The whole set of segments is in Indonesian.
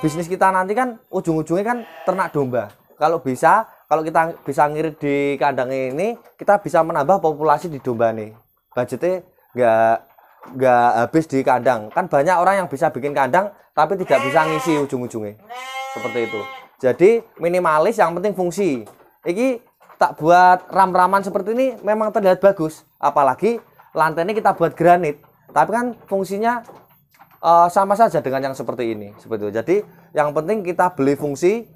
bisnis kita nanti kan ujung-ujungnya kan ternak domba. Kalau kita bisa ngirit di kandang ini, kita bisa menambah populasi di domba nih. Budgetnya nggak habis di kandang. Kan banyak orang yang bisa bikin kandang tapi tidak bisa ngisi ujung-ujungnya. Seperti itu. Jadi minimalis, yang penting fungsi. Ini tak buat ram-raman seperti ini memang terlihat bagus. Apalagi lantainya kita buat granit. Tapi kan fungsinya sama saja dengan yang seperti ini. Seperti itu. Jadi yang penting kita beli fungsi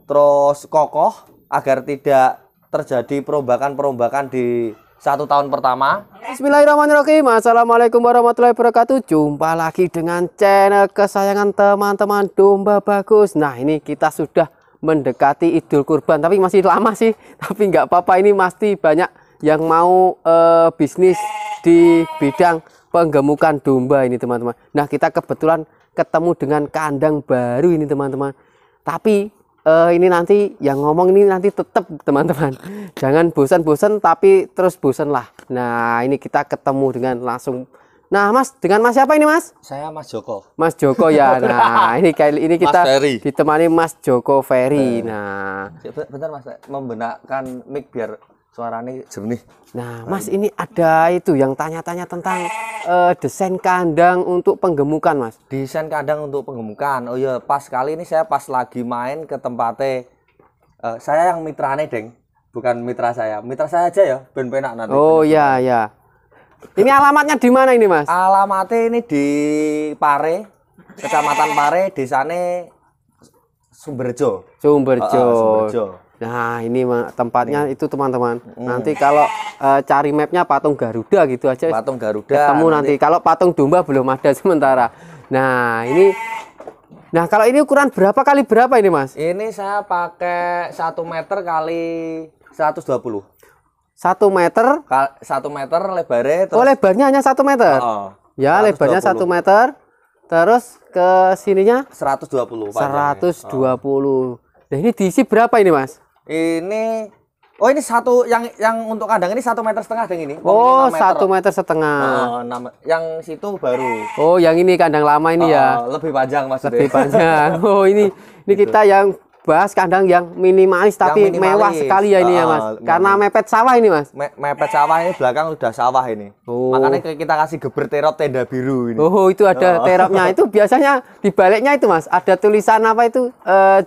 terus kokoh agar tidak terjadi perombakan-perombakan di 1 tahun pertama. Bismillahirrahmanirrahim. Assalamualaikum warahmatullahi wabarakatuh. Jumpa lagi dengan channel kesayangan teman-teman Domba Bagus. Nah, ini kita sudah mendekati Idul Kurban, tapi masih lama sih. Tapi nggak apa-apa, ini pasti banyak yang mau bisnis di bidang penggemukan domba ini, teman-teman. Nah, kita kebetulan ketemu dengan kandang baru ini, teman-teman. Tapi ini nanti yang ngomong ini nanti tetap, teman-teman. Jangan bosan-bosan tapi terus bosan lah. Nah, ini kita ketemu dengan langsung. Nah, Mas, dengan Mas siapa ini, Mas? Saya Mas Joko. Mas Joko ya. Nah, ini kali ini kita Mas ditemani Mas Joko Ferry. Nah, bentar Mas, membenarkan mic biar suaranya jernih. Nah, Mas, ini ada itu yang tanya-tanya tentang desain kandang untuk penggemukan, Mas. Desain kandang untuk penggemukan. Oh iya, pas kali ini saya pas lagi main ke tempatnya. Saya yang mitrane, Deng. Bukan mitra saya. Mitra saya aja ya, ben penak nanti. Oh iya, ya. Ini alamatnya di mana ini, Mas? Alamatnya ini di Pare, Kecamatan Pare, desane Sumberjo. Sumberjo. Nah, ini tempatnya itu, teman-teman. Nanti kalau cari mapnya patung Garuda gitu aja. Patung Garuda. Ketemu nanti. Kalau patung domba belum ada sementara. Nah, ini. Nah, kalau ini ukuran berapa kali berapa ini, Mas? Ini saya pakai 1 meter kali 120. 1 meter. 1 meter lebarnya. Terus... Oh, lebarnya hanya 1 meter. Ya, 120. Lebarnya 1 meter. Terus ke sininya 120. 120. Nah, ini diisi berapa ini, Mas? Ini ini satu yang untuk kandang ini 1,5 meter Deng ini. Oh, 1,5 meter. Yang situ baru. Oh, yang ini kandang lama ini ya. Lebih panjang Mas. Lebih panjang. Oh, ini kita yang bahas kandang yang minimalis tapi mewah sekali ya ini ya, Mas. Karena mepet sawah ini, Mas. Mepet sawah, ini belakang udah sawah ini. Oh. Makanya kita kasih geber terop tenda biru ini. Oh, itu ada teropnya. Itu biasanya di baliknya itu, Mas, ada tulisan apa itu?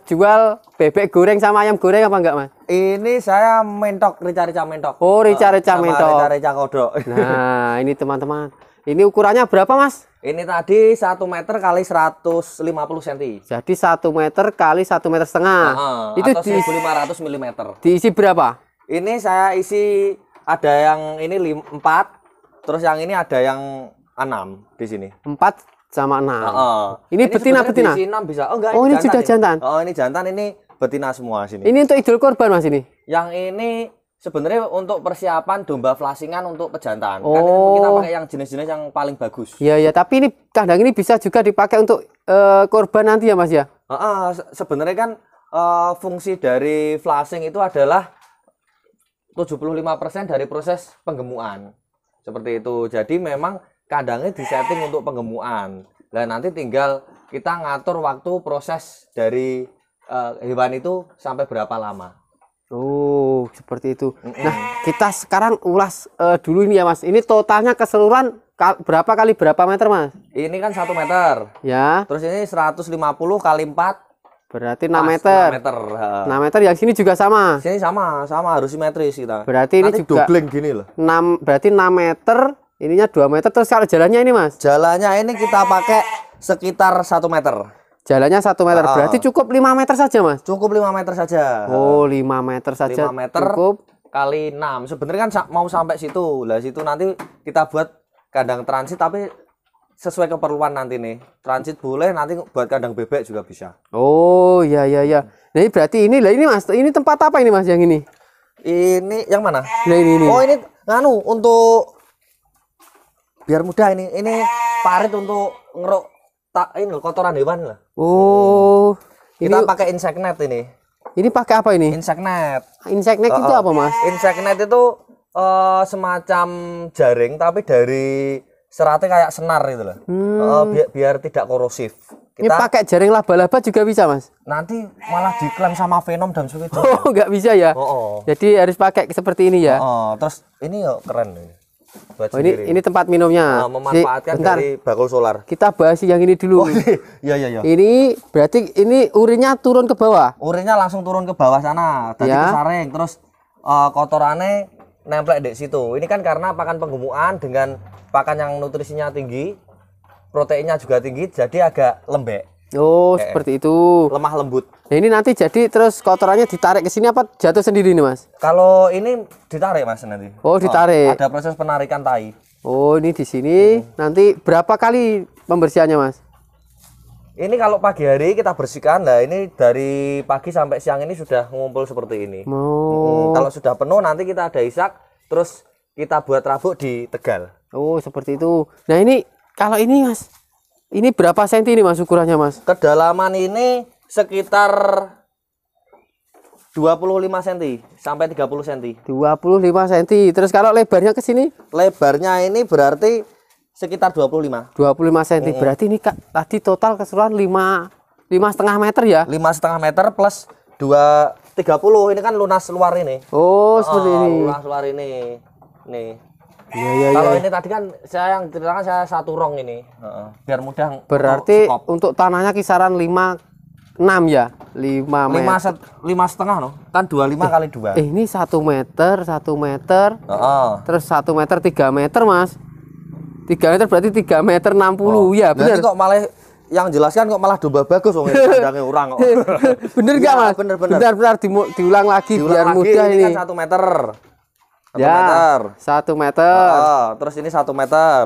Jual bebek goreng sama ayam goreng apa enggak, Mas? Ini saya mentok, rica-rica mentok. Oh, rica-rica mentok. Rica-rica kodok. Nah, ini teman-teman. Ini ukurannya berapa, Mas? Ini tadi 1 meter kali 150 cm. Jadi 1 meter kali 1,5 meter. Itu atau 1500 mm. Diisi berapa? Ini saya isi ada yang ini 4, terus yang ini ada yang 6 di sini. 4 sama 6. Ini betina. Isi 6 bisa. Oh enggak, ini sudah jantan. Oh, ini jantan, ini betina semua sini. Ini untuk Idul Kurban, Mas, ini. Yang ini sebenarnya untuk persiapan domba flashingan untuk pejantan. Kan kita pakai yang jenis-jenis yang paling bagus. Iya, tapi ini kandang ini bisa juga dipakai untuk kurban nanti ya, Mas ya? Sebenarnya kan fungsi dari flashing itu adalah 75% dari proses penggemukan. Seperti itu. Jadi memang kandangnya disetting untuk penggemukan. Nah, nanti tinggal kita ngatur waktu proses dari hewan itu sampai berapa lama. Oh, seperti itu. Nah, kita sekarang ulas dulu ini ya, Mas. Ini totalnya keseluruhan berapa kali berapa meter, Mas? Ini kan 1 meter. Ya. Terus ini 150 kali 4. Berarti 6 meter. 6 meter. 6 meter, yang sini juga sama. Sini sama harus simetris kita. Berarti nanti ini juga dobling gini loh. berarti 6 meter, ininya 2 meter. Terus kalau jalannya ini, Mas? Jalannya ini kita pakai sekitar 1 meter. Jalannya 1 meter, berarti cukup 5 meter saja, Mas? Cukup 5 meter saja. Oh, 5 meter saja. 5 meter cukup. Kali 6. Sebenarnya kan mau sampai situ. Lah situ nanti kita buat kandang transit, tapi sesuai keperluan nanti nih. Transit boleh, nanti buat kandang bebek juga bisa. Oh, iya. Nah, ini berarti ini Mas, ini tempat apa ini, Mas, yang ini? Ini yang mana? Nah, ini. Oh, ini untuk biar mudah ini. Ini parit untuk ngeruk ini kotoran hewan lah. Oh, kita pakai insect net ini. Ini pakai apa ini? Insect net. Insect net itu apa, Mas? Insect net itu semacam jaring tapi dari seratnya kayak senar gitu loh. Biar tidak korosif. Ini Kita pakai jaring laba-laba juga bisa, Mas? nanti malah diklaim sama Venom dan sebagainya. Oh, nggak bisa ya? Oh. Jadi harus pakai seperti ini ya? Terus ini ya keren nih. Buat Oh, ini tempat minumnya. memanfaatkan Bentar, dari bakul solar. kita bahas yang ini dulu. Iya iya iya. Ini berarti ini urinnya turun ke bawah? Urinnya langsung turun ke bawah sana, dari Ya. kesaring, terus kotorannya nemplek di situ. Ini kan karena pakan penggemukan dengan pakan yang nutrisinya tinggi, proteinnya juga tinggi, jadi agak lembek, Oh, seperti itu. lemah lembut. Nah, ini nanti jadi terus kotorannya ditarik ke sini apa jatuh sendiri nih, Mas? Kalau ini ditarik Mas nanti. Oh, ditarik. Ada proses penarikan tai. Oh, ini di sini. Nanti berapa kali pembersihannya, Mas? Ini kalau pagi hari kita bersihkan, nah ini dari pagi sampai siang ini sudah ngumpul seperti ini. Oh. Kalau sudah penuh nanti kita ada isak, terus kita buat rabuk di Tegal. Oh, seperti itu. Nah, ini kalau ini, Mas. Ini berapa senti ini, Mas, ukurannya, Mas? Kedalaman ini sekitar 25 cm sampai 30 cm. 25 cm. Terus kalau lebarnya ke sini? Lebarnya ini berarti sekitar 25. 25 cm. Berarti ini Kak, tadi total keseluruhan 5,5 meter ya? 5,5 meter plus 2,30. Ini kan lunas luar ini. Oh, seperti ini. Lunas luar ini. Nih. Iya, iya, Kalau iya. ini tadi kan saya yang ceritakan saya satu rong ini. Biar mudah. Berarti stop. untuk tanahnya kisaran 5,6 ya? 5 meter. 5,5 no. Kan 25 kali 2. Ini 1 meter, 1 meter. Terus 1 meter 3 meter, Mas. 3 meter berarti 3 meter 60. Ya, benar. Nanti kok malah yang jelaskan kok malah domba bagus wong ini kandangnya orang kok. Bener nggak, Iya, Mas? bener. Bentar, diulang lagi biar Lagi, mudah ini ini. kan 1 meter. 1 Ya, meter. 1 meter. Terus ini 1 meter.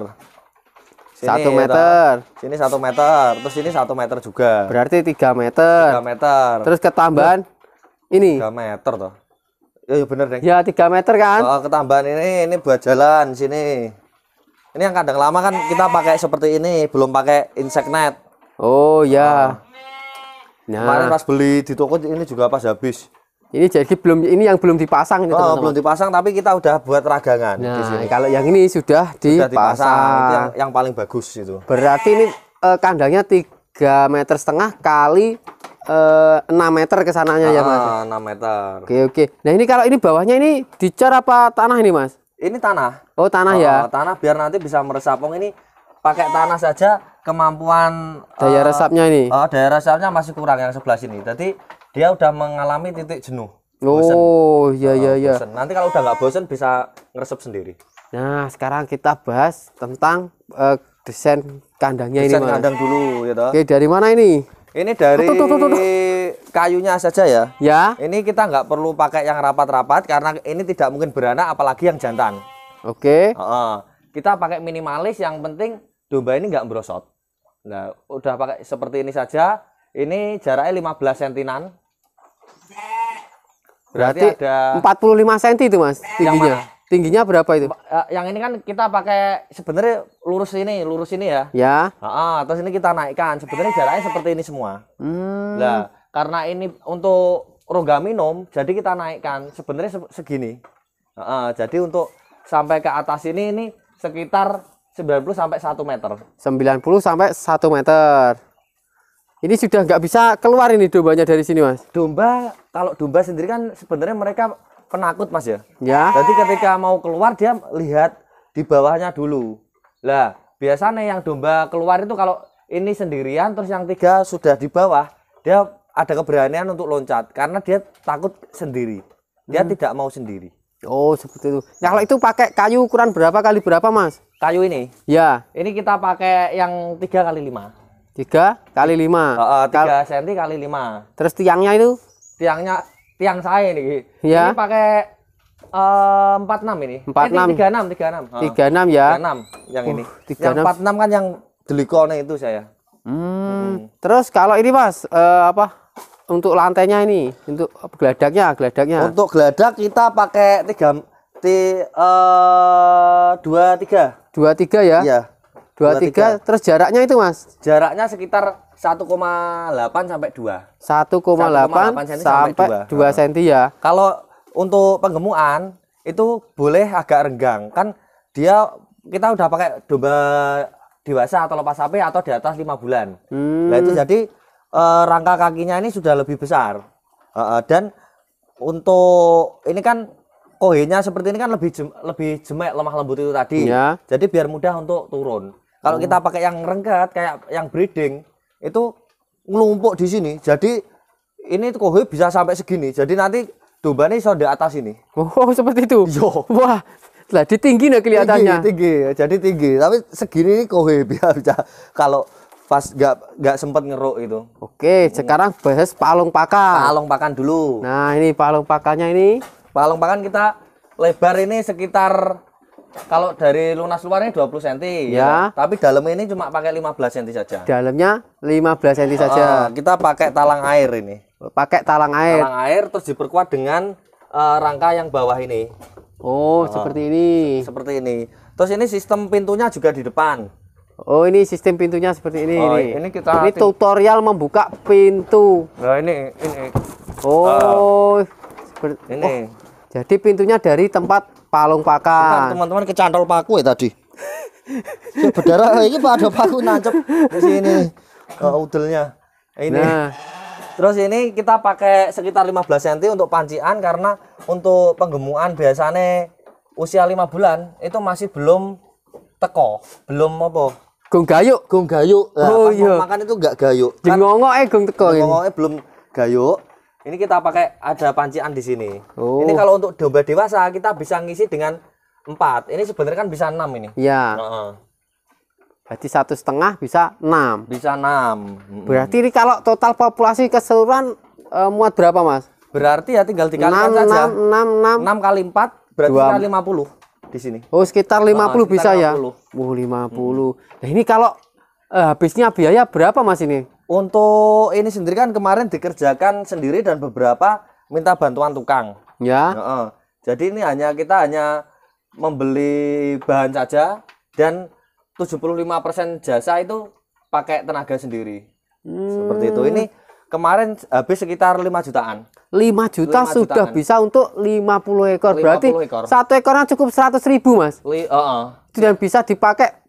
1 meter. Sini 1 meter. Terus ini 1 meter juga. Berarti 3 meter. 3 meter. Terus ketambahan ini. 3 meter toh. Ya bener deh. Ya, 3 meter kan? Ketambahan ini buat jalan sini. Ini yang kandang lama kan kita pakai seperti ini, belum pakai insect net. Oh, ya. Kemarin Nah, pas beli di toko ini juga pas habis. ini jadi ini yang belum dipasang ini, teman-teman. Belum dipasang tapi kita udah buat ragangan di Nah, sini. kalau yang ini sudah Sudah dipasang. Itu yang paling bagus itu. Berarti ini kandangnya 3,5 meter kali 6 meter ke sananya ya, Mas. 6 meter. Oke. Nah, ini kalau ini bawahnya ini dicor apa tanah ini, Mas? Ini tanah. Oh, tanah ya. Tanah biar nanti bisa meresap. Wong ini pakai tanah saja kemampuan Daya resapnya ini. daya resapnya masih kurang yang sebelah sini. Jadi dia udah mengalami titik jenuh. Oh, iya. Bosen. Nanti kalau udah nggak bosen bisa ngeresep sendiri. Nah, sekarang kita bahas tentang desain kandangnya ini, Desain Mas. kandang dulu ya toh. Oke, dari mana ini? Ini dari Tuh. kayunya saja ya. Ya. Ini kita nggak perlu pakai yang rapat-rapat karena ini tidak mungkin beranak apalagi yang jantan. Oke. Kita pakai minimalis, yang penting domba ini nggak merosot. Nah, udah pakai seperti ini saja. Ini jaraknya 15 sentinan. Berarti ada 45 cm itu, Mas, tingginya. mana? Tingginya berapa itu? yang ini kan kita pakai sebenarnya lurus ini ya. Ya. Terus ini kita naikkan. Sebenarnya jaraknya seperti ini semua. Nah, karena ini untuk rongga minum, jadi kita naikkan. Sebenarnya segini. Jadi untuk sampai ke atas ini sekitar 90 sampai 1 meter. 90 sampai 1 meter. Ini sudah nggak bisa keluar ini dombanya dari sini, Mas. Kalau domba sendiri kan sebenarnya mereka penakut, Mas ya. Ya. Jadi ketika mau keluar dia lihat di bawahnya dulu. Lah, biasanya yang domba keluar itu kalau ini sendirian terus yang 3 sudah di bawah, dia ada keberanian untuk loncat karena dia takut sendiri. Dia tidak mau sendiri. Oh, seperti itu. Nah, kalau itu pakai kayu ukuran berapa kali berapa, Mas? Kayu ini. Ya, Ini kita pakai yang 3 kali 5. 3 kali 5. 3 cm kali 5. Terus tiangnya itu? Tiang saya ini. Ya. Ini pakai 46 ini. 46. 36. 36 ya. 36 yang ini. 36. Yang 46 kan yang delikone itu saya. Terus kalau ini, Mas, untuk lantainya ini, untuk geladaknya. Untuk geladak kita pakai 23 ya? Iya. 23. Terus jaraknya itu, Mas? Jaraknya sekitar 1,8 sampai 2. 1,8 sampai 2 cm ya. Kalau untuk penggemukan itu boleh agak renggang. Kan dia kita udah pakai domba dewasa atau lepas sapi atau di atas 5 bulan. Nah itu jadi rangka kakinya ini sudah lebih besar. Dan untuk ini kan kohenya seperti ini kan lebih jemek, lemah lembut itu tadi. Ya. Jadi biar mudah untuk turun. Kalau kita pakai yang renggat kayak yang breeding itu ngelumpuk di sini. Jadi ini kohe bisa sampai segini. Jadi nanti domba ini di atas ini. Oh, seperti itu. Yo. Wah, lah tinggi nih kelihatannya. Tinggi, jadi tinggi. Tapi segini kohe bisa kalau pas nggak sempat ngeruk itu. Oke, sekarang bahas palung pakan. Palung pakan dulu. Nah, ini palung pakannya ini. Palung pakan kita lebar ini sekitar kalau dari lunas luar ini 20 cm ya. Tapi dalamnya ini cuma pakai 15 cm saja. Dalamnya 15 cm saja. Kita pakai talang air ini. Pakai talang air. Talang air terus diperkuat dengan rangka yang bawah ini. Oh, seperti ini. Seperti ini. Terus ini sistem pintunya juga di depan. Oh, ini sistem pintunya seperti ini. Ini kita tutorial membuka pintu. Nah, ini. Oh, seperti ini. Jadi pintunya dari tempat palung pakan. Teman-teman kecantol paku ya tadi. Berdarah ini Pak ada paku nancep di sini. Udelnya. Ini. Nah. Terus ini kita pakai sekitar 15 cm untuk pancian karena untuk penggemukan biasanya usia 5 bulan itu masih belum teko, belum apa? Gong gayuk. Gong gayuk. Nah, oh iya. Makan itu enggak gayuk. Jengongok gong teko ini. Jengongoknya belum gayuk. Ini kita pakai ada pancian di sini. Oh. Ini kalau untuk domba dewasa kita bisa ngisi dengan 4. Ini sebenarnya kan bisa 6 ini. Iya. Berarti 1,5 bisa 6. Bisa 6. Berarti ini kalau total populasi keseluruhan muat berapa, Mas? Berarti ya tinggal dikalikan saja. 6 kali 4 berarti sekitar 50 di sini. Oh, sekitar 50 sekitar bisa 50. Ya. Oh, 50. Nah, ini kalau habisnya biaya berapa, Mas ini? Untuk ini sendiri kan kemarin dikerjakan sendiri dan beberapa minta bantuan tukang. Ya. Jadi ini kita hanya membeli bahan saja dan 75% jasa itu pakai tenaga sendiri. Seperti itu. Ini kemarin habis sekitar 5 jutaan. 5 juta 5 sudah jutaan. bisa untuk 50 ekor. 50 Berarti ekor. satu ekornya cukup 100.000, Mas. Dan bisa dipakai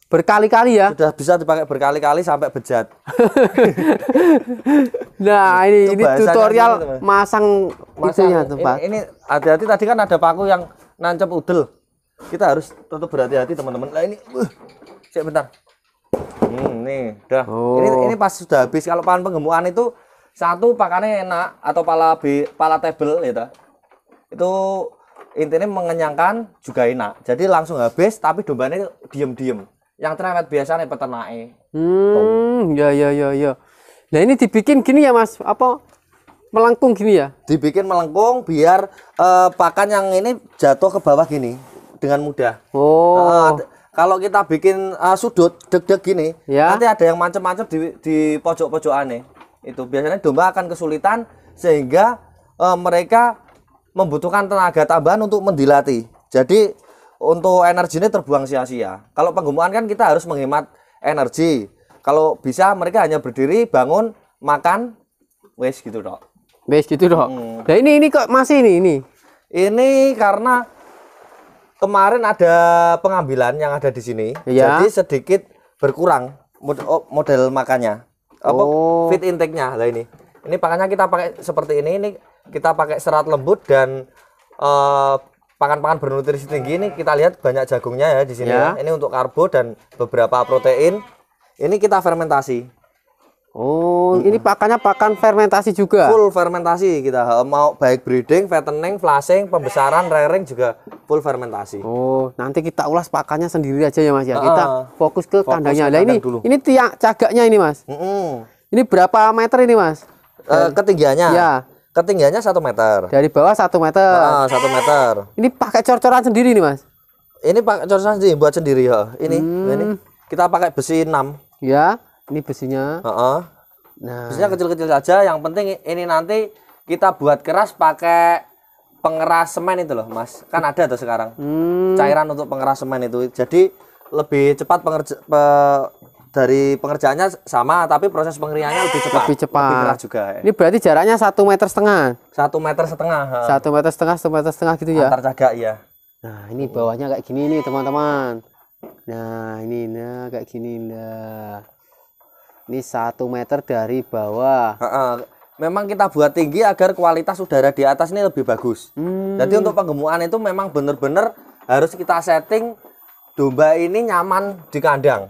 berkali-kali ya. Sudah bisa dipakai berkali-kali sampai bejat. Nah, ini tutorial ini, masang itunya tempat. Ini hati-hati tadi kan ada paku yang nancep udel. Kita harus tetap berhati-hati teman-teman. Nah ini siap bentar. Nih, udah. Ini pas sudah habis. Kalau pakan penggemukan itu satu pakannya enak atau palatable gitu. Itu intinya mengenyangkan juga enak. Jadi langsung habis tapi dombanya diem-diem. Yang cerewet biasanya peternaknya. Ya. Nah, ini dibikin gini ya, Mas. Apa melengkung gini ya? Dibikin melengkung biar pakan yang ini jatuh ke bawah gini dengan mudah. Oh. Kalau kita bikin sudut deg-deg gini, ya. Nanti ada yang mancep-mancep di pojok-pojokannya. Itu biasanya domba akan kesulitan sehingga mereka membutuhkan tenaga tambahan untuk mendilati. Jadi untuk energinya terbuang sia-sia. Kalau penggemukan kan kita harus menghemat energi. Kalau bisa mereka hanya berdiri, bangun, makan, wes gitu dok. Wes gitu dok. Nah ini kok masih ini? Ini karena kemarin ada pengambilan yang ada di sini, ya. Jadi sedikit berkurang model makannya, feed intake-nya. Lah ini pakannya kita pakai seperti ini kita pakai serat lembut dan pakan-pakan bernutrisi tinggi. Ini kita lihat banyak jagungnya ya di sini. Ya. Ini untuk karbo dan beberapa protein. Ini kita fermentasi. Ini pakannya pakan fermentasi juga. Full fermentasi kita. Mau baik breeding, fattening, flashing, pembesaran, rearing juga full fermentasi. Nanti kita ulas pakannya sendiri aja ya, Mas ya. Kita fokus ke kandangnya. Nah, ini tiang cagaknya ini, Mas. Ini berapa meter ini, Mas? Ketinggiannya. Ya. Ketinggiannya 1 meter. Dari bawah 1 meter. 1 meter. Ini pakai cor-coran sendiri nih, Mas? Ini pakai cor-coran sendiri, buat sendiri ya. Ini kita pakai besi 6. Ya, ini besinya. Nah, besinya kecil-kecil saja. Yang penting ini nanti kita buat keras pakai pengeras semen itu loh, Mas. Kan ada tuh sekarang. Cairan untuk pengeras semen itu. Jadi lebih cepat dari pengerjaannya sama, tapi proses pengeringannya lebih cepat. Lebih keras juga. Ini berarti jaraknya 1,5 meter. 1,5 meter. 1,5 meter, 1,5 meter gitu ya. Antar cagak ya. Nah, ini bawahnya kayak gini nih, teman-teman. Nah ini nah kayak gini nah. Ini 1 meter dari bawah. Memang kita buat tinggi agar kualitas udara di atas ini lebih bagus. Jadi untuk penggemukan itu memang benar-benar harus kita setting domba ini nyaman di kandang.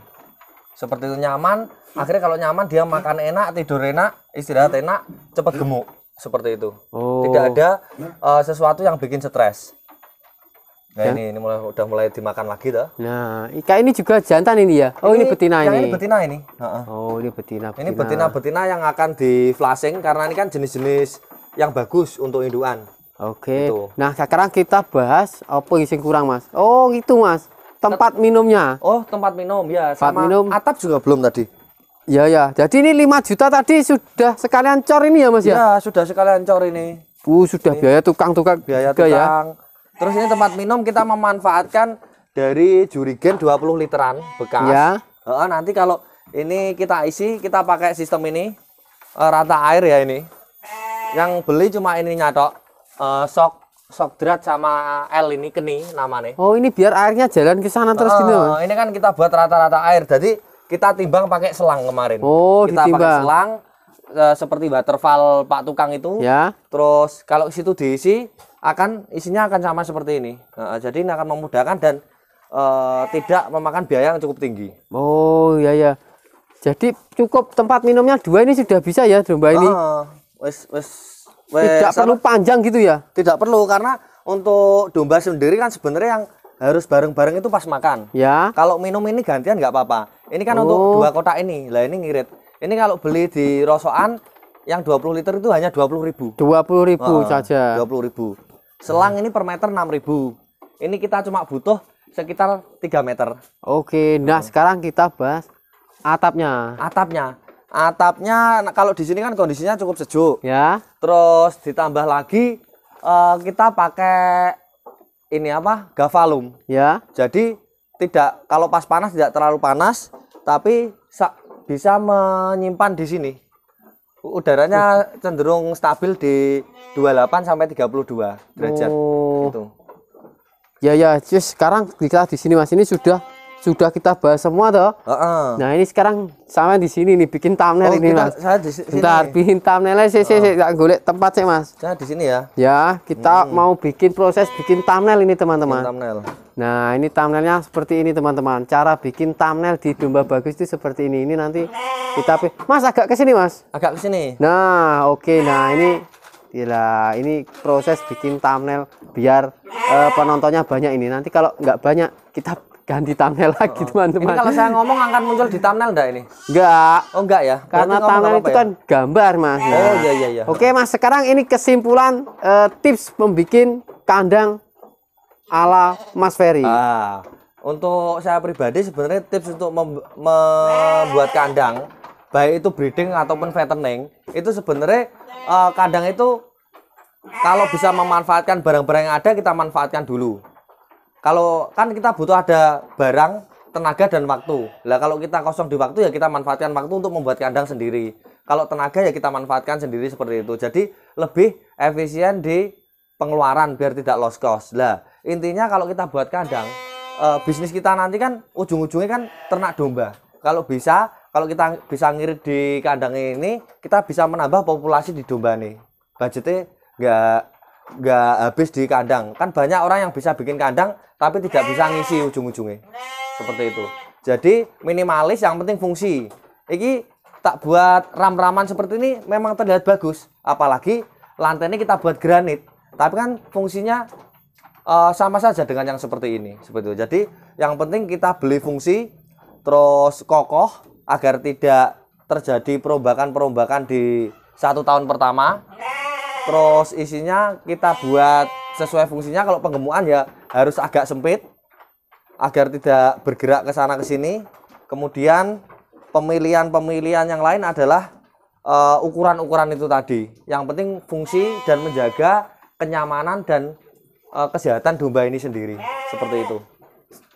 Seperti itu nyaman, akhirnya kalau nyaman dia makan enak, tidur enak, istirahat enak, cepat gemuk. Seperti itu. Tidak ada sesuatu yang bikin stres. Nah ini udah mulai dimakan lagi toh. Nah, ikan ini juga jantan ini ya? Oh ini betina yang ini? Ini betina ini. Oh ini betina. Ini betina-betina yang akan di flashing karena ini kan jenis-jenis yang bagus untuk indukan. Oke. Gitu. Nah sekarang kita bahas apa yang kurang mas? Oh gitu mas, tempat minumnya. Oh tempat minum ya, sama minum. atap juga belum tadi. Ya ya, jadi ini 5 juta tadi sudah sekalian cor ini ya mas ya? Ya sudah sekalian cor ini. Sudah ini. Biaya tukang-tukang biaya tukang. Ya. Terus ini tempat minum kita memanfaatkan dari jurigen 20 literan bekas. Ya. Nanti kalau ini kita isi, kita pakai sistem ini rata air ya ini. Yang beli cuma ininya tok. Shock drat sama L ini keni namanya. Oh ini biar airnya jalan ke sana terus gitu. Ini kan kita buat rata-rata air. Jadi kita timbang pakai selang kemarin. Oh kita ditimbang. Pakai selang seperti waterfall Pak Tukang itu. Ya. Terus kalau situ diisi isinya akan sama seperti ini. Jadi ini akan memudahkan dan tidak memakan biaya yang cukup tinggi. Oh iya ya. Jadi cukup tempat minumnya 2 ini sudah bisa ya domba ini. Tidak perlu panjang gitu ya? Tidak perlu karena untuk domba sendiri kan sebenarnya yang harus bareng-bareng itu pas makan. Ya. Kalau minum ini gantian nggak apa-apa. Ini kan untuk 2 kotak ini. Lah ini ngirit. Ini kalau beli di rosokan yang 20 liter itu hanya 20.000. 20.000 saja. 20.000. Selang ini per meter 6.000. Ini kita cuma butuh sekitar 3 meter. Oke, nah sekarang kita bahas atapnya. Atapnya kalau di sini kan kondisinya cukup sejuk. Ya. Terus ditambah lagi kita pakai ini apa? Gavalum. Ya. Jadi tidak kalau pas panas tidak terlalu panas, tapi bisa menyimpan di sini. Udaranya cenderung stabil di 28 sampai 32 derajat. Gitu. Ya ya, just sekarang kita di sini Mas ini sudah kita bahas semua toh. Nah, ini sekarang sama di sini nih bikin thumbnail ini Mas. Saya di sini. Bentar, bikin thumbnailnya tak golek tempat sih Mas. Saya di sini ya. Ya, kita mau bikin proses bikin thumbnail ini teman-teman. Nah, ini thumbnailnya seperti ini teman-teman. Cara bikin thumbnail di domba bagus itu seperti ini. Ini nanti kita Mas agak ke sini Mas. Agak ke sini. Nah, oke. Nah, ini proses bikin thumbnail biar penontonnya banyak ini. Nanti kalau nggak banyak kita ganti thumbnail lagi teman-teman. Ini kalau saya ngomong akan muncul di thumbnail enggak ini? Enggak. Oh enggak ya? Karena thumbnail itu kan gambar Mas. Nah. Oh iya. Oke Mas, sekarang ini kesimpulan tips membuat kandang ala Mas Ferry. Untuk saya pribadi sebenarnya tips untuk membuat kandang baik itu breeding ataupun fattening itu sebenarnya kandang itu kalau bisa memanfaatkan barang-barang yang ada kita manfaatkan dulu. Kalau kan kita butuh ada barang, tenaga dan waktu. Lah kalau kita kosong di waktu ya kita manfaatkan waktu untuk membuat kandang sendiri. Kalau tenaga ya kita manfaatkan sendiri seperti itu. Jadi lebih efisien di pengeluaran biar tidak lost cost. Lah intinya kalau kita buat kandang, bisnis kita nanti kan ujung-ujungnya kan ternak domba. Kalau kita bisa ngirit di kandang ini, kita bisa menambah populasi di domba nih. Budgetnya nggak habis di kandang. Kan banyak orang yang bisa bikin kandang tapi tidak bisa ngisi ujung-ujungnya. Seperti itu. Jadi minimalis yang penting fungsi. Ini tak buat ram-raman seperti ini memang terlihat bagus. Apalagi lantainya kita buat granit. Tapi kan fungsinya sama saja dengan yang seperti ini. Seperti itu. Jadi yang penting kita beli fungsi terus kokoh agar tidak terjadi perombakan-perombakan di 1 tahun pertama. Terus isinya kita buat sesuai fungsinya. Kalau penggemukan ya harus agak sempit agar tidak bergerak ke sana ke sini. Kemudian pemilihan yang lain adalah ukuran-ukuran itu tadi. Yang penting fungsi dan menjaga kenyamanan dan kesehatan domba ini sendiri. Seperti itu.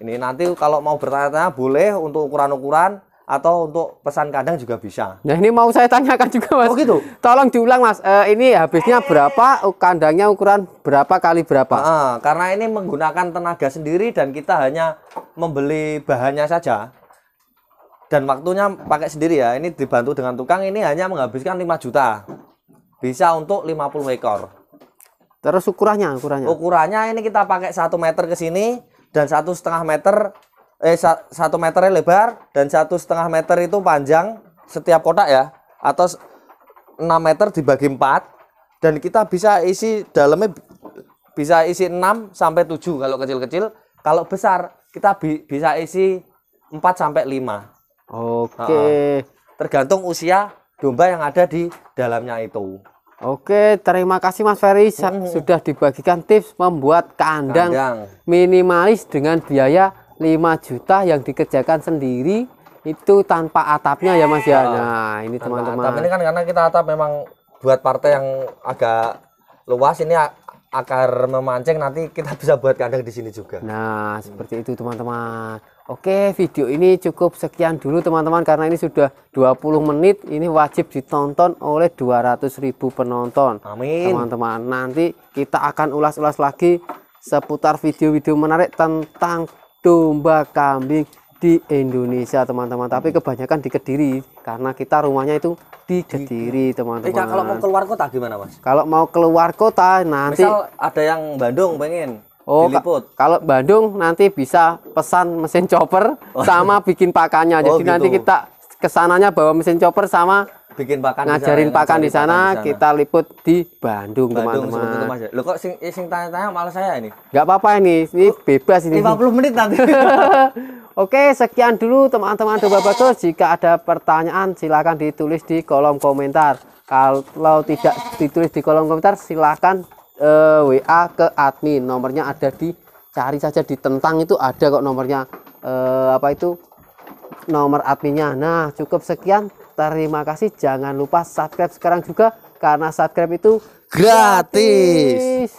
Ini nanti kalau mau bertanya-tanya boleh untuk ukuran-ukuran atau untuk pesan kandang juga bisa. Nah ini mau saya tanyakan juga Mas. Oh gitu. Tolong diulang Mas. Ini habisnya berapa? Kandangnya ukuran berapa kali berapa? Karena ini menggunakan tenaga sendiri dan kita hanya membeli bahannya saja. Dan waktunya pakai sendiri ya. Ini dibantu dengan tukang, ini hanya menghabiskan 5 juta. Bisa untuk 50 ekor. Terus ukurannya? Ukurannya ini kita pakai 1 meter ke sini dan 1,5 meter 1 meternya lebar dan 1,5 meter itu panjang setiap kotak ya, atau 6 meter dibagi 4, dan kita bisa isi dalamnya bisa isi 6 sampai 7 kalau kecil-kecil. Kalau besar kita bisa isi 4 sampai 5. Oke. Tergantung usia domba yang ada di dalamnya itu. Oke, terima kasih Mas Ferry sudah dibagikan tips membuat kandang minimalis dengan biaya 5 juta yang dikerjakan sendiri itu tanpa atapnya ya Mas ya. Nah ini teman-teman, atap ini kan karena kita atap memang buat partai yang agak luas, ini akar memancing, nanti kita bisa buat kandang di sini juga. Nah seperti itu teman-teman. Oke, video ini cukup sekian dulu teman-teman, karena ini sudah 20 menit. Ini wajib ditonton oleh 200.000 penonton. Amin teman-teman. Nanti kita akan ulas-ulas lagi seputar video-video menarik tentang domba kambing di Indonesia teman-teman, tapi kebanyakan di Kediri karena kita rumahnya itu di Kediri teman-teman. Kalau mau keluar kota gimana Mas? Kalau mau keluar kota nanti misal ada yang Bandung pengen diliput. Kalau Bandung nanti bisa pesan mesin chopper sama bikin pakannya. Jadi gitu. nanti kita kesananya bawa mesin chopper sama bikin pakan ngajarin pakan di sana, kita liput di Bandung teman-teman. Lo kok sing tanya-tanya malah saya ini? Nggak apa-apa ini bebas ini. 50 menit nanti. Oke, sekian dulu teman-teman domba bagus. Jika ada pertanyaan silakan ditulis di kolom komentar. Kalau tidak ditulis di kolom komentar silakan WA ke admin. Nomornya ada cari saja di tentang itu ada kok nomornya, nomor adminnya. Nah cukup sekian. Terima kasih, jangan lupa subscribe sekarang juga karena subscribe itu gratis.